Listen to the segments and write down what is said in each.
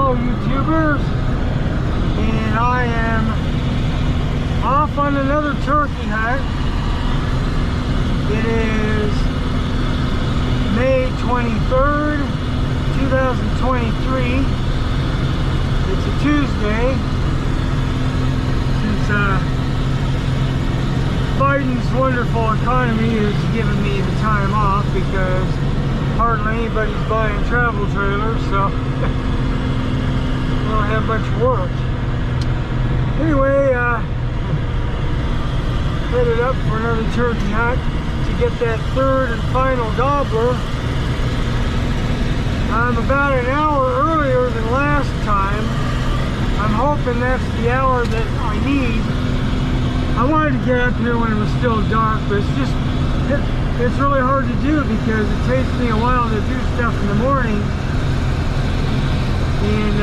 fellow YouTubers, and I am off on another turkey hunt. It is May 23rd, 2023. It's a Tuesday. Since Biden's wonderful economy is giving me the time off because hardly anybody's buying travel trailers, so we don't have much work. Anyway, headed up for another turkey hunt to get that third and final gobbler. I'm about an hour earlier than last time. I'm hoping that's the hour that I need. I wanted to get up here when it was still dark, but it's really hard to do because it takes me a while to do stuff in the morning. And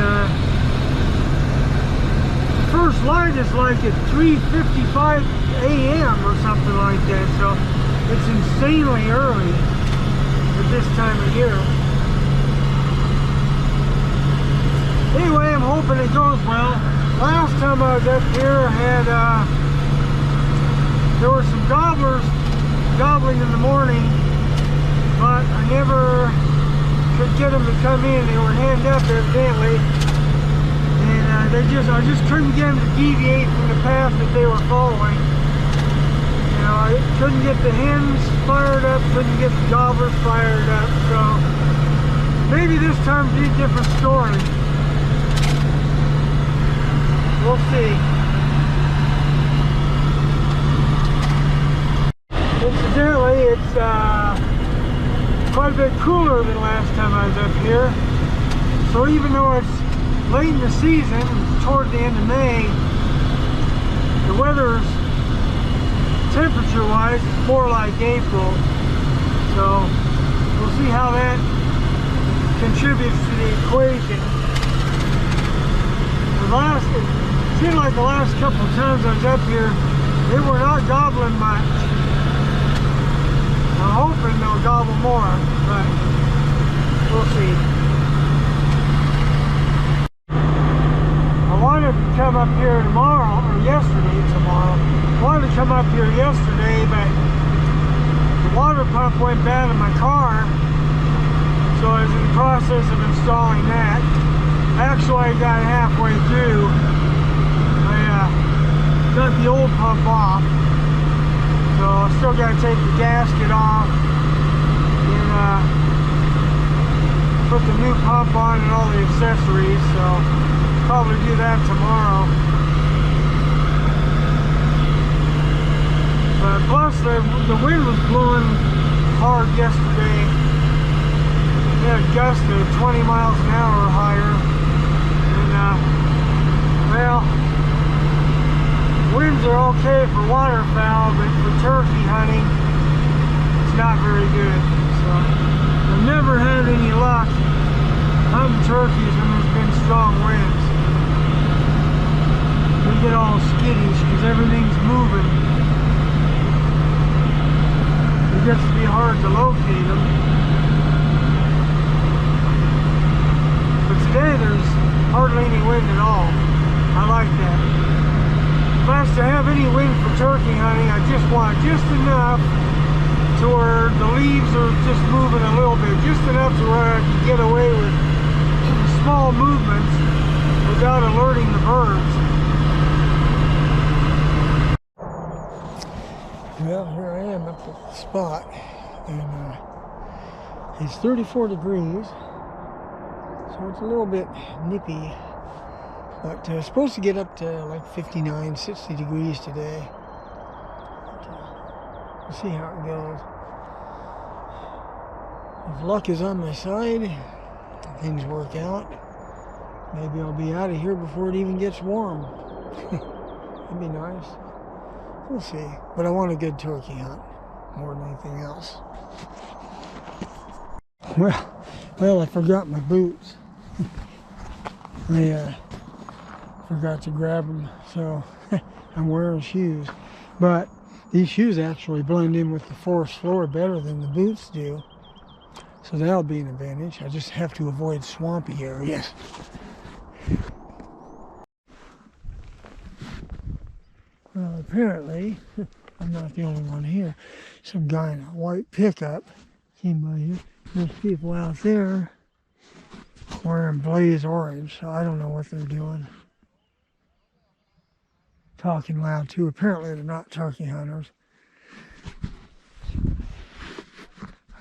first light is like at 3:55 a.m. or something like that, so it's insanely early at this time of year. Anyway, I'm hoping it goes well. Last time I was up here, there were some gobblers gobbling in the morning, but I never could get them to come in. They were hand up evidently, and I just couldn't get them to deviate from the path that they were following. You know, I couldn't get the hens fired up, couldn't get the gobblers fired up, so maybe this time it'll be a different story. We'll see. Incidentally, it's quite a bit cooler than last time I was up here. So even though it's late in the season, toward the end of May, the weather's temperature-wise is more like April. So we'll see how that contributes to the equation. It seemed like the last couple of times I was up here, they were not gobbling much. I'm hoping they'll gobble more, but we'll see. I wanted to come up here tomorrow, or yesterday, tomorrow. I wanted to come up here yesterday, but the water pump went bad in my car, so I was in the process of installing that. Actually, I got halfway through. I got the old pump off. So I still got to take the gasket off and put the new pump on and all the accessories, so probably do that tomorrow. But plus the wind was blowing hard yesterday. We had gusts of 20 miles an hour or higher, and well, winds are okay for waterfowl, but for turkey hunting, it's not very good. So I've never had any luck hunting turkeys when there's been strong winds. They get all skittish because everything's moving. It gets to be hard to locate them. But today there's hardly any wind at all. I like that. If I was to have any wind for turkey hunting, I just want just enough to where the leaves are just moving a little bit, just enough to where I can get away with small movements without alerting the birds. Well, here I am up at the spot, and it's 34 degrees, so it's a little bit nippy. But it's supposed to get up to like 59, 60 degrees today. We'll see how it goes. If luck is on my side, things work out, maybe I'll be out of here before it even gets warm. That'd be nice. We'll see. But I want a good turkey hunt more than anything else. Well, I forgot my boots. I forgot to grab them, so I'm wearing shoes. But these shoes actually blend in with the forest floor better than the boots do, so that'll be an advantage. I just have to avoid swampy areas. Well, apparently, I'm not the only one here. Some guy in a white pickup came by here. There's people out there wearing blaze orange, so I don't know what they're doing. Talking loud too. Apparently they're not turkey hunters.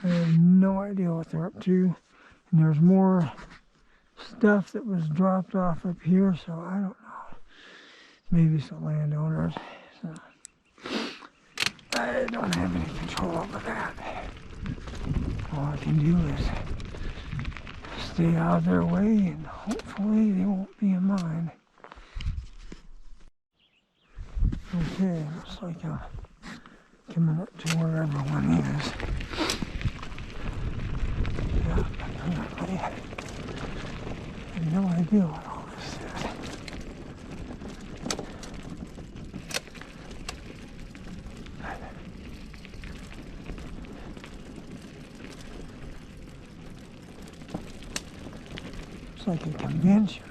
I have no idea what they're up to. And there's more stuff that was dropped off up here, so I don't know. Maybe some landowners. So I don't have any control over that. All I can do is stay out of their way and hopefully they won't be in mine. Okay, looks like I'm coming up to where everyone is. Yeah, apparently I have no idea what all this is. It's like a convention.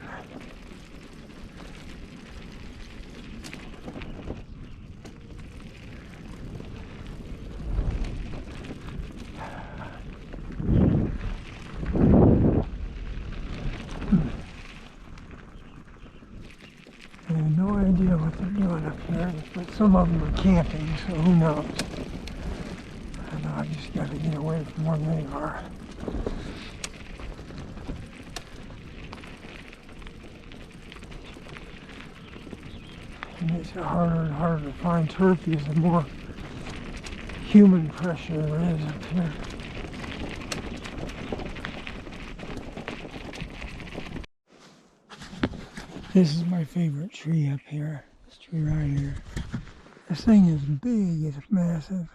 I have no idea what they're doing up here, but some of them are camping, so who knows? I know I just got to get away from where they are. It makes it harder and harder to find turkeys the more human pressure there is up here. This is my favorite tree up here. This tree right here. This thing is big, it's massive.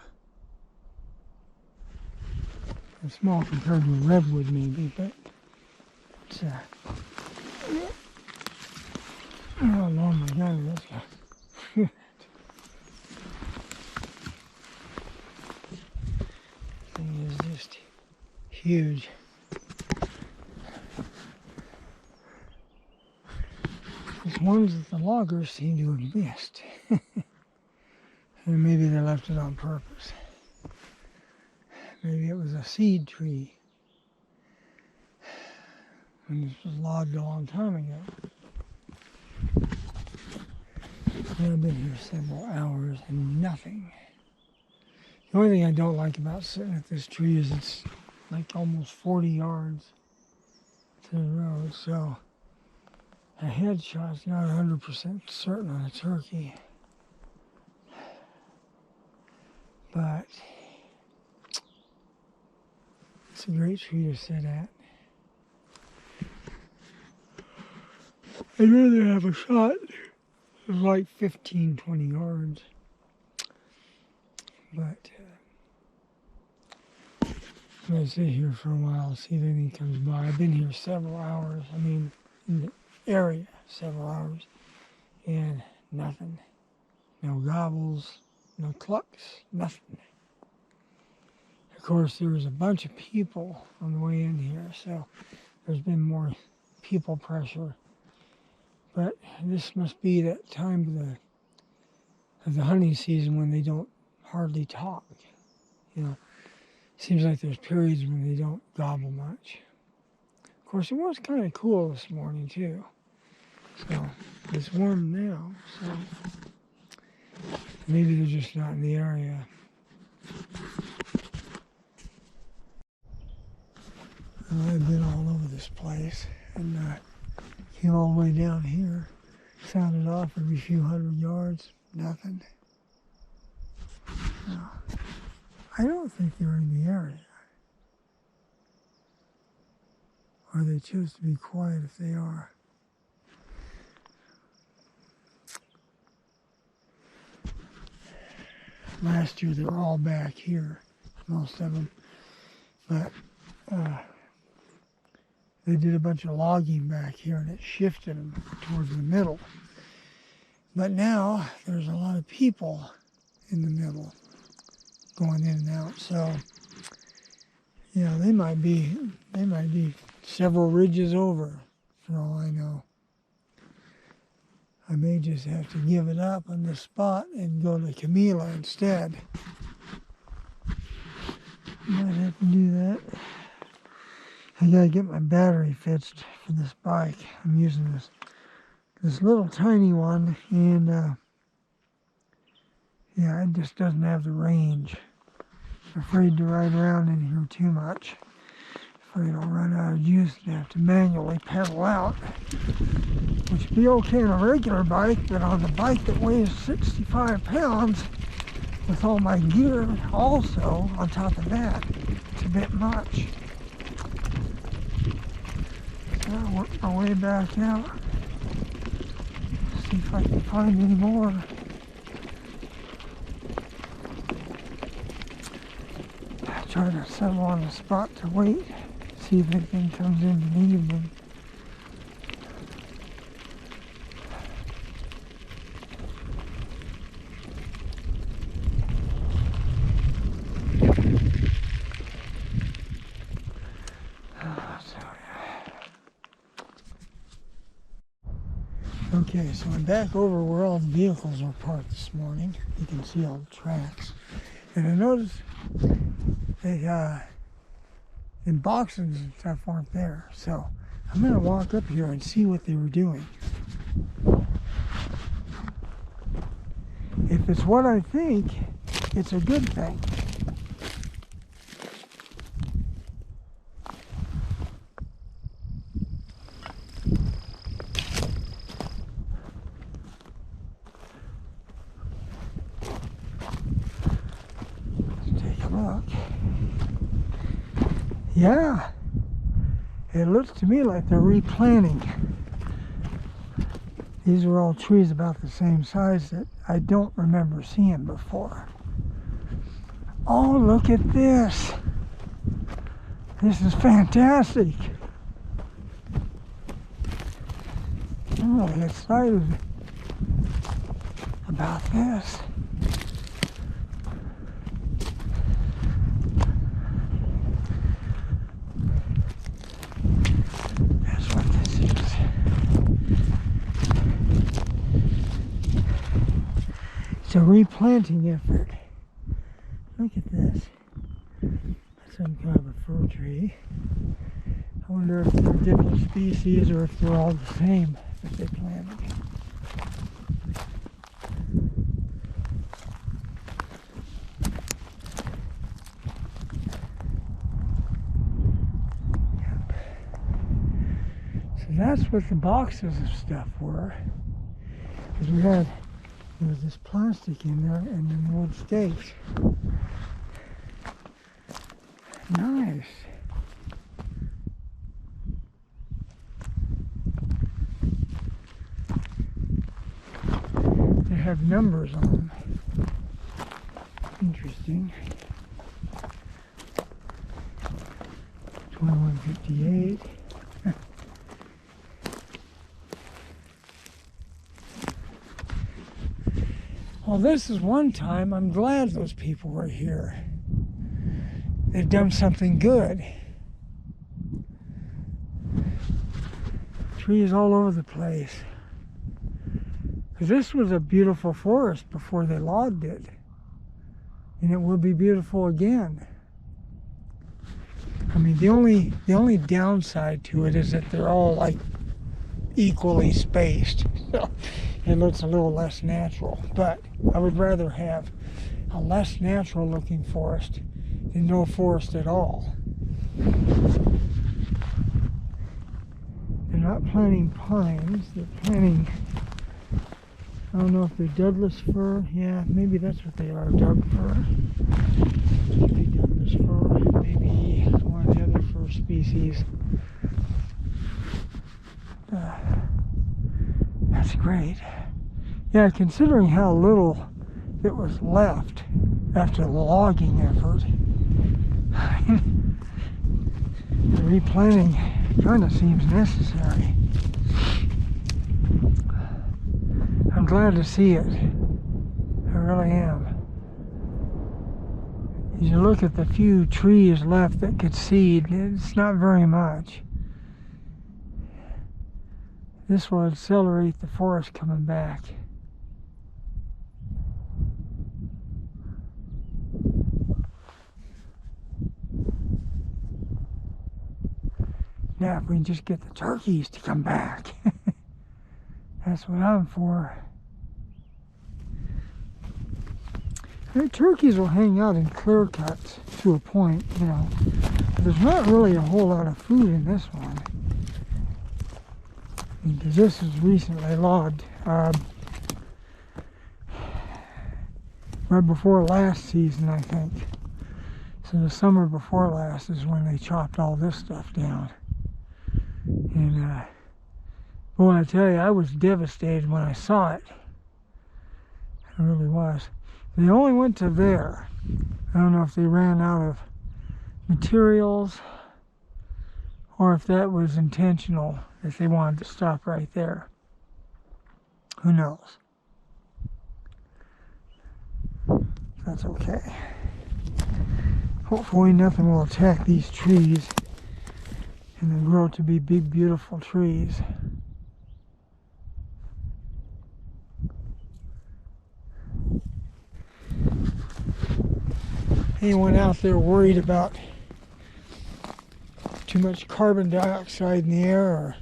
It's small compared to a redwood maybe, but it's oh Lord, my God, this guy. Thing is just huge. It's ones that the loggers seem to have missed. And maybe they left it on purpose. Maybe it was a seed tree. And this was logged a long time ago. And I've been here several hours and nothing. The only thing I don't like about sitting at this tree is it's like almost 40 yards to the road, so a headshot's not 100% certain on a turkey. But it's a great tree to sit at. I'd rather have a shot of like 15, 20 yards. But I'm going to sit here for a while, see if anything comes by. I've been here several hours. I mean, in the area several hours. And nothing. No gobbles, no clucks, nothing. Of course, there was a bunch of people on the way in here, so there's been more people pressure. But this must be that time of the hunting season when they don't hardly talk. You know, seems like there's periods when they don't gobble much. Of course, it was kind of cool this morning too. So it's warm now, so maybe they're just not in the area. I've been all over this place and came all the way down here, sounded off every few hundred yards, nothing. No, I don't think they're in the area. Or they choose to be quiet if they are. Last year they were all back here, most of them, but they did a bunch of logging back here and it shifted them towards the middle. But now there's a lot of people in the middle going in and out, so they might be several ridges over for all I know. I may just have to give it up on this spot and go to Camila instead. Might have to do that. I gotta get my battery fixed for this bike. I'm using this little tiny one, and yeah, it just doesn't have the range. I'm afraid to ride around in here too much. Afraid I'll run out of juice and have to manually pedal out, which would be okay on a regular bike, but on the bike that weighs 65 pounds with all my gear also on top of that, it's a bit much. So I'll work my way back out, see if I can find any more. Try to settle on a spot to wait, see if anything comes in the evening. Okay, so I'm back over where all the vehicles were parked this morning. You can see all the tracks. And I noticed the boxes and stuff weren't there. So I'm going to walk up here and see what they were doing. If it's what I think, it's a good thing. Look. Yeah, it looks to me like they're replanting. These are all trees about the same size that I don't remember seeing before. Oh, look at this. This is fantastic. I'm really excited about this. It's a replanting effort. Look at this. That's some kind of a fir tree. I wonder if they're different species or if they're all the same that they planted. Yep. So that's what the boxes of stuff were. Because there was this plastic in there and then wood stakes. Nice. They have numbers on them. Interesting. 2158. Well, this is one time I'm glad those people were here. They've done something good. Trees all over the place. Because this was a beautiful forest before they logged it. And it will be beautiful again. I mean, the only downside to it is that they're all like equally spaced. It looks a little less natural, but I would rather have a less natural looking forest than no forest at all. They're not planting pines, they're planting, I don't know if they're Douglas fir. Yeah, maybe that's what they are, Doug fir. Maybe Douglas fir, maybe one of the other fir species. That's great. Yeah, considering how little it was left after the logging effort, the replanting kind of seems necessary. I'm glad to see it. I really am. As you look at the few trees left that could seed, it's not very much. This will accelerate the forest coming back. Yeah, if we can just get the turkeys to come back. That's what I'm for. The turkeys will hang out in clear cuts to a point, you know. But there's not really a whole lot of food in this one. Because this is recently logged. Right before last season, I think. So the summer before last is when they chopped all this stuff down. And boy, I tell you, I was devastated when I saw it. I really was. They only went to there. I don't know if they ran out of materials or if that was intentional, if they wanted to stop right there. Who knows? That's okay. Hopefully nothing will attack these trees and they grow to be big, beautiful trees. Anyone out there worried about too much carbon dioxide in the air or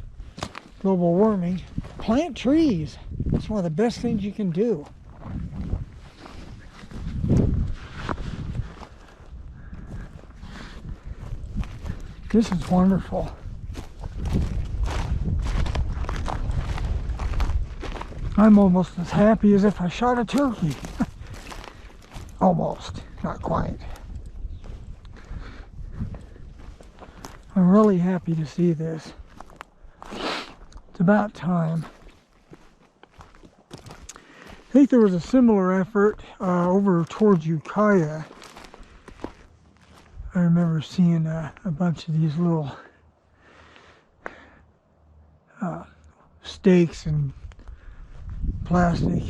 global warming, plant trees. It's one of the best things you can do. This is wonderful. I'm almost as happy as if I shot a turkey. Almost, not quite. I'm really happy to see this. It's about time. I think there was a similar effort over towards Ukiah. I remember seeing a bunch of these little stakes and plastic.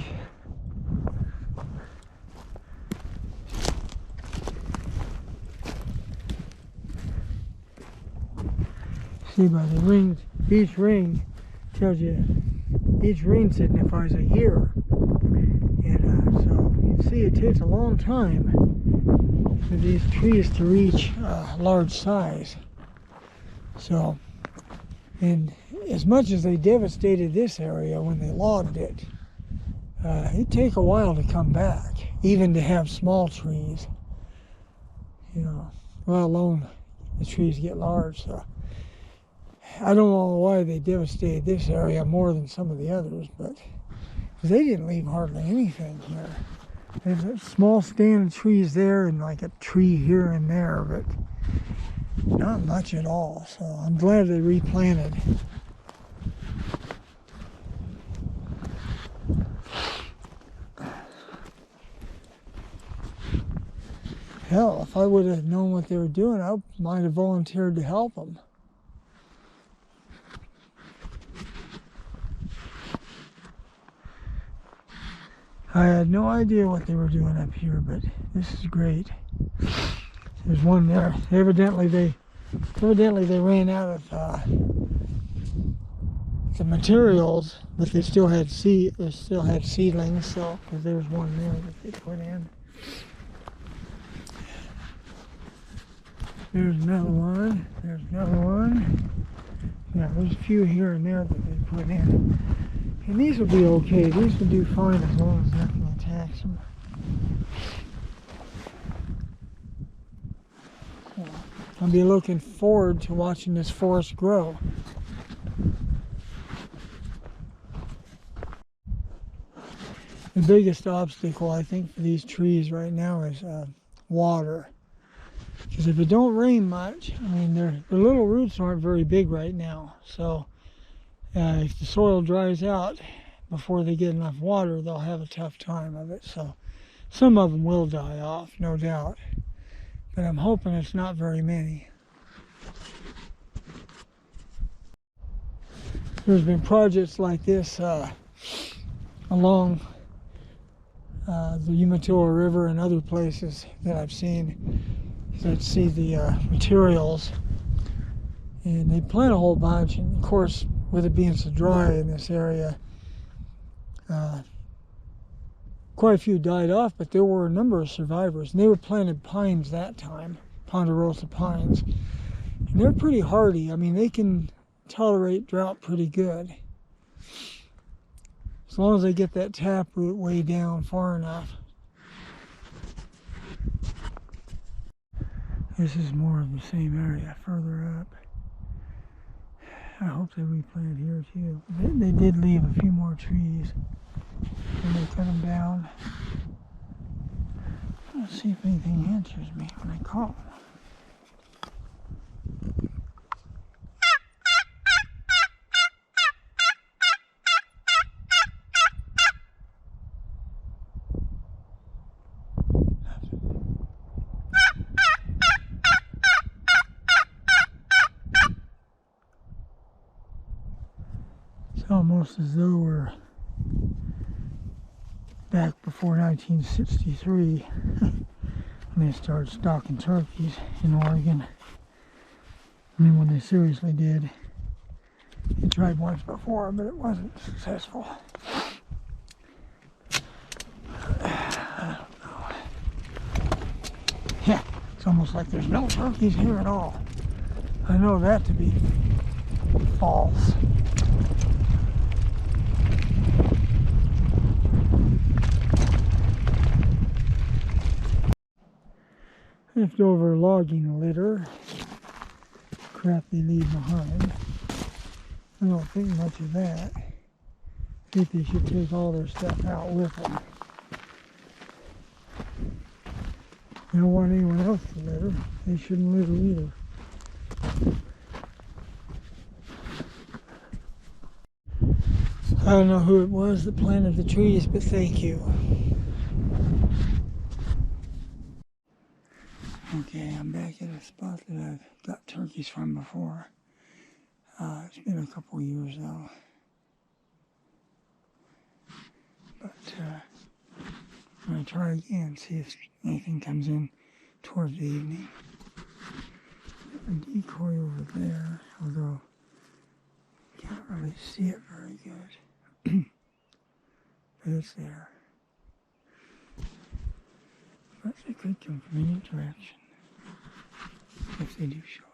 See by the rings, each ring tells you, each ring signifies a year. And so you can see it takes a long time for these trees to reach large size. So, and as much as they devastated this area when they logged it, it'd take a while to come back, even to have small trees, you know, let alone the trees get large. So I don't know why they devastated this area more than some of the others, but they didn't leave hardly anything here. There's a small stand of trees there and like a tree here and there, but not much at all. So I'm glad they replanted. Hell, if I would have known what they were doing, I might have volunteered to help them. I had no idea what they were doing up here, but this is great. There's one there. Evidently they ran out of the materials, but they still had seedlings. So, because there's one there that they put in. There's another one. There's another one. Yeah, there's a few here and there that they put in. And these will be okay. These will do fine as long as nothing attacks them. So, I'll be looking forward to watching this forest grow. The biggest obstacle, I think, for these trees right now is water. Because if it don't rain much, I mean, their little roots aren't very big right now. So if the soil dries out before they get enough water, they'll have a tough time of it. So some of them will die off, no doubt. But I'm hoping it's not very many. There's been projects like this along the Umatilla River and other places that I've seen. That see the materials, and they plant a whole bunch, and of course with it being so dry in this area. Quite a few died off, but there were a number of survivors. And they were planted pines that time, ponderosa pines. And they're pretty hardy. I mean, they can tolerate drought pretty good. As long as they get that taproot way down far enough. This is more of the same area further up. I hope they replant here too. They did leave a few more trees when they cut them down. Let's see if anything answers me when I call. It's almost as though we're back before 1963 when they started stalking turkeys in Oregon. I mean, when they seriously did. They tried once before, but it wasn't successful. I don't know. Yeah, it's almost like there's no turkeys here at all. I know that to be false. Leftover logging litter, crap they leave behind. I don't think much of that. I think they should take all their stuff out with them. They don't want anyone else to litter. They shouldn't litter either. I don't know who it was that planted the trees, but thank you. Okay, I'm back at a spot that I've got turkeys from before. It's been a couple years though. But I'm going to try again, see if anything comes in towards the evening. A decoy over there, although can't really see it very good. But it's there. But they could come from any direction if they do show up.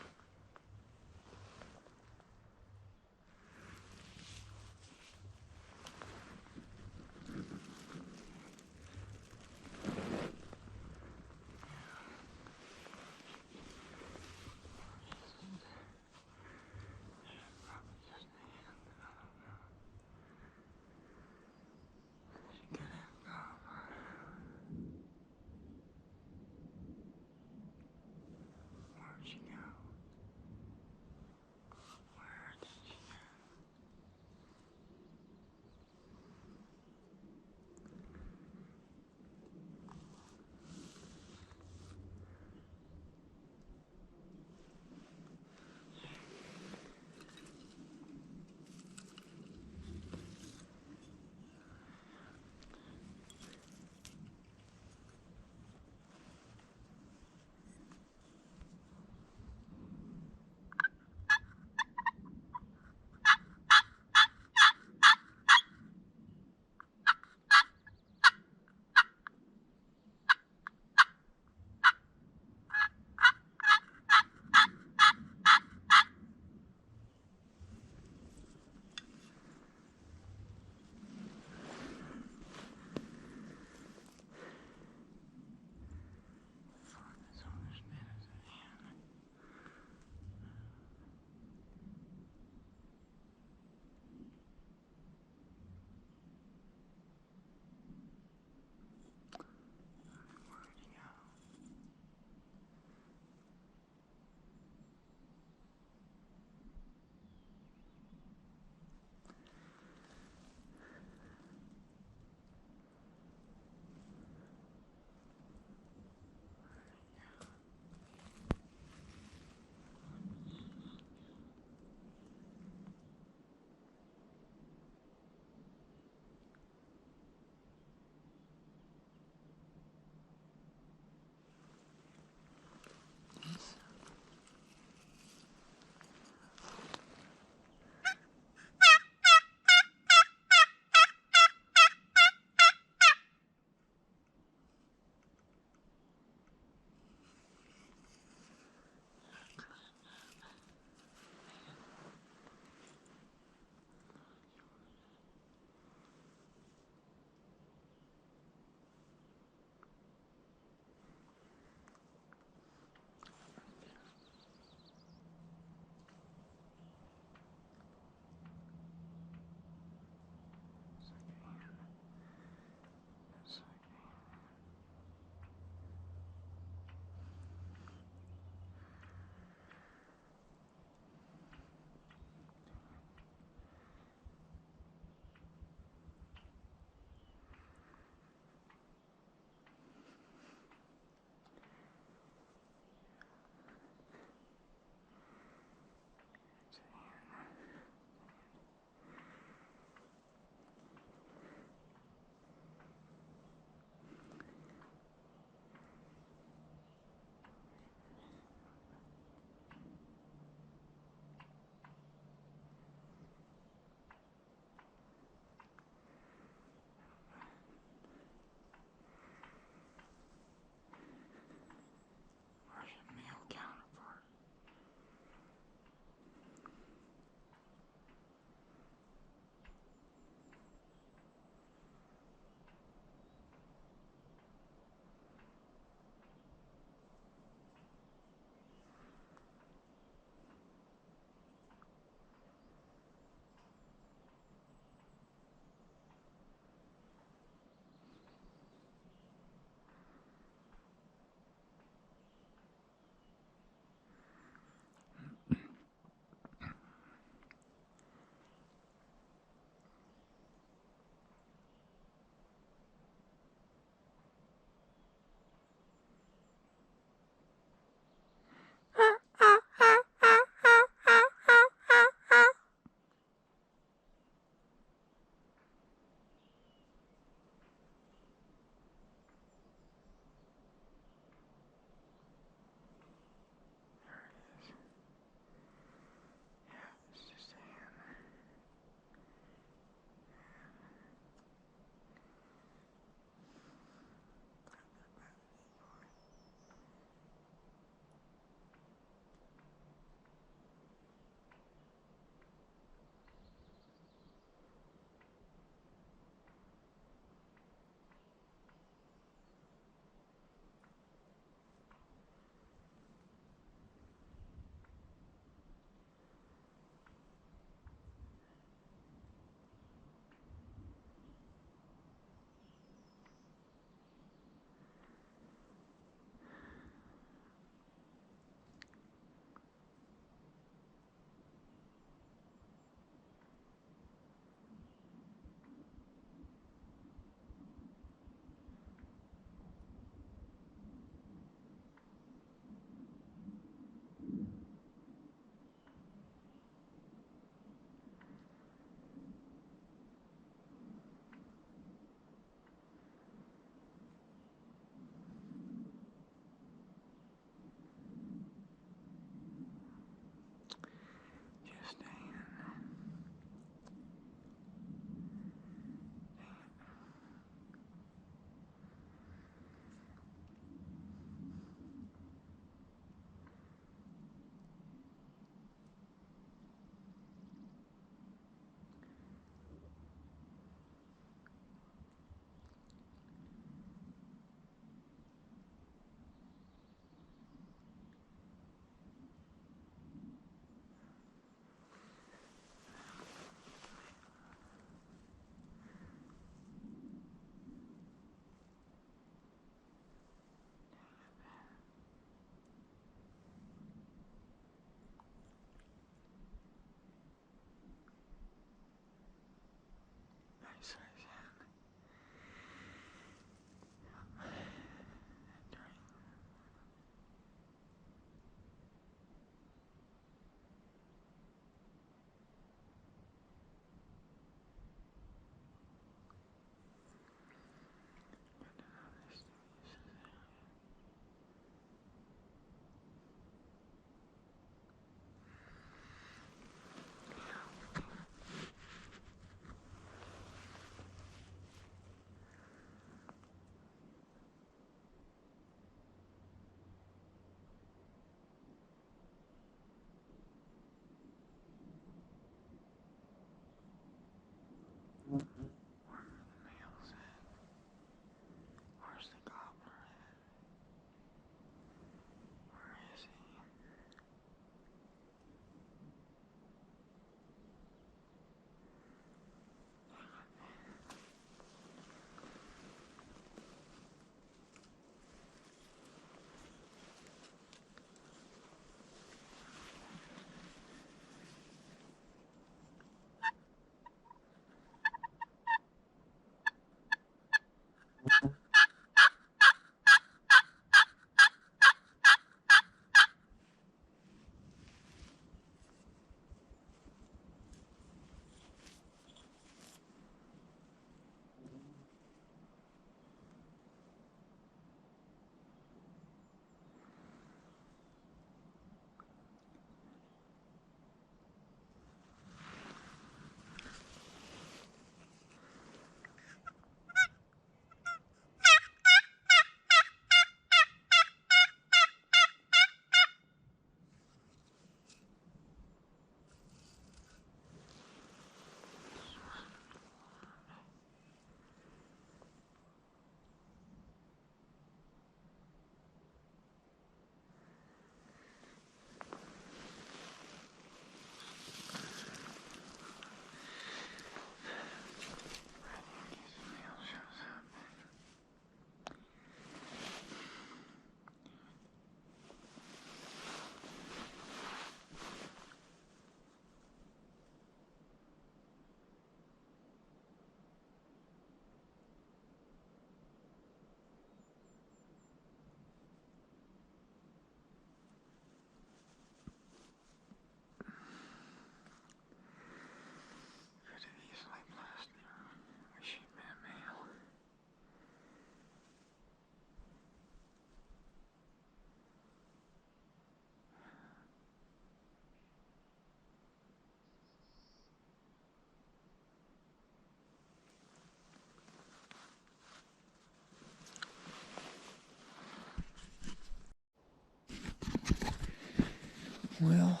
Well,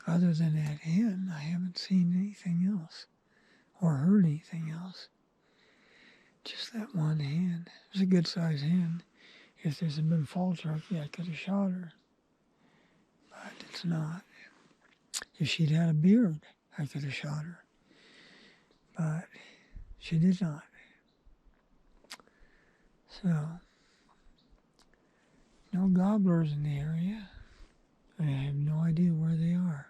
other than that hen, I haven't seen anything else or heard anything else. Just that one hen. It was a good-sized hen. If this had been fall turkey, I could have shot her. But it's not. If she'd had a beard, I could have shot her. But she did not. So, no gobblers in the area. I have no idea where they are.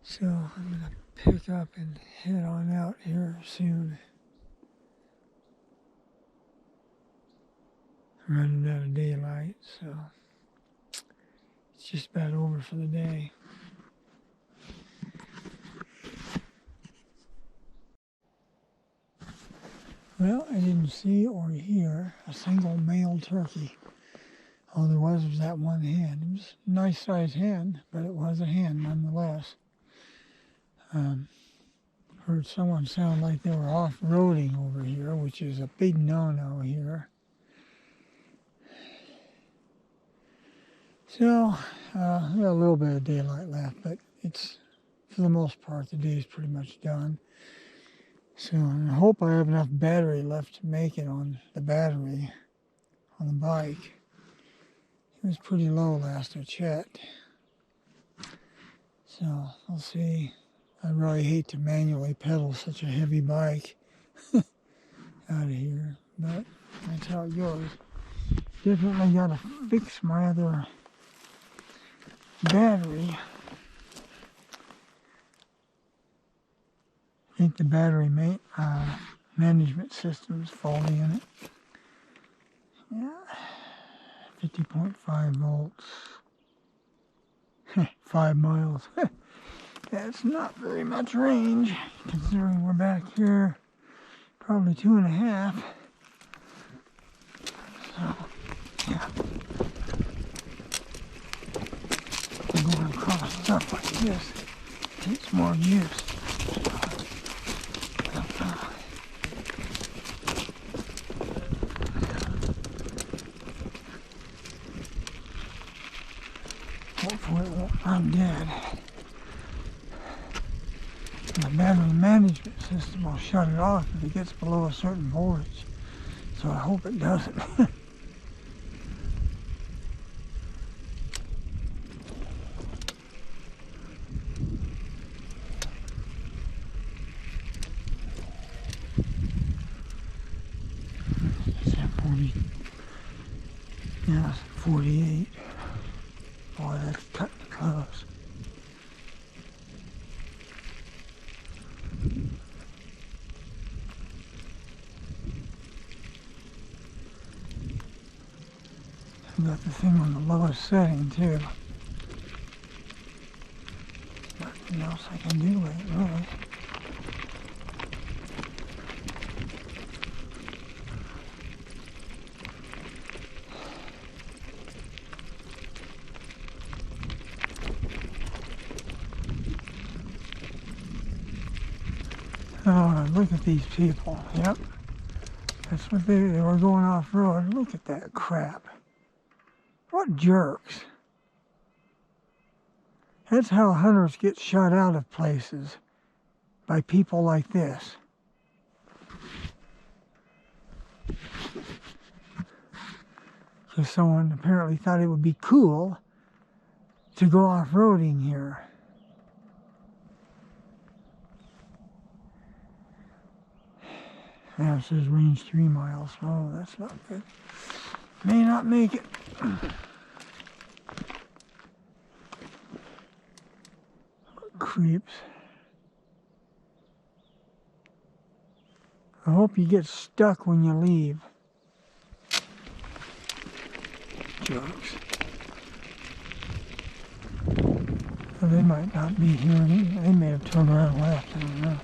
So I'm going to pick up and head on out here soon. I'm running out of daylight, so it's just about over for the day. Well, I didn't see or hear a single male turkey. All there was that one hen. It was a nice sized hen, but it was a hen nonetheless. Heard someone sound like they were off-roading over here, which is a big no-no here. So, we got a little bit of daylight left, but it's, for the most part, the day is pretty much done. So I hope I have enough battery left to make it on the battery on the bike. It was pretty low last I checked. So we'll see. I really hate to manually pedal such a heavy bike out of here, but that's how it goes. Definitely got to fix my other battery. I think the battery management system's faulty in it. Yeah, 50.5 volts, 5 miles. That's not very much range, considering we're back here probably 2.5. So, yeah. Going across stuff like this takes more use. Hopefully it won't run dead. The battery management system will shut it off if it gets below a certain voltage. So I hope it doesn't. It's at 40. Yeah, it's 48. Boy, that's cutting it close. got the thing on the lowest setting too. Nothing else I can do with it, really. Oh, look at these people. Yep. That's what they were going off-road. Look at that crap. What jerks. That's how hunters get shut out of places. By people like this. Because someone apparently thought it would be cool to go off-roading here. Now it says range 3 miles. Oh, that's not good. May not make it. Creeps. I hope you get stuck when you leave. Jerks. Well, they might not be here. They may have turned around and left. I don't know.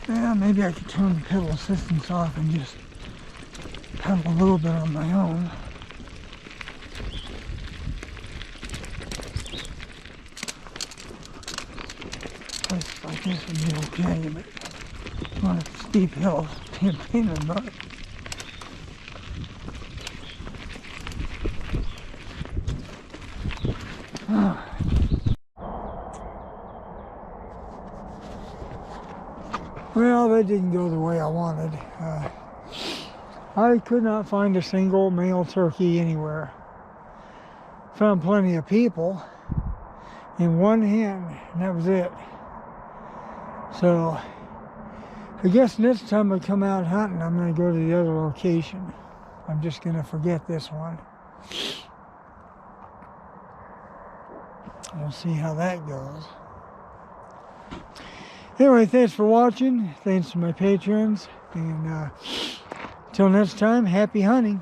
Yeah, maybe I could turn the pedal assistance off and just pedal a little bit on my own. Places like this would be okay, but on steep hills, it's a pain in the butt. Well, that didn't go the way I wanted. I could not find a single male turkey anywhere. Found plenty of people and one hen, and that was it. So I guess next time I come out hunting, I'm going to go to the other location. I'm just going to forget this one. We'll see how that goes. Anyway, thanks for watching. Thanks to my patrons. And until next time, happy hunting.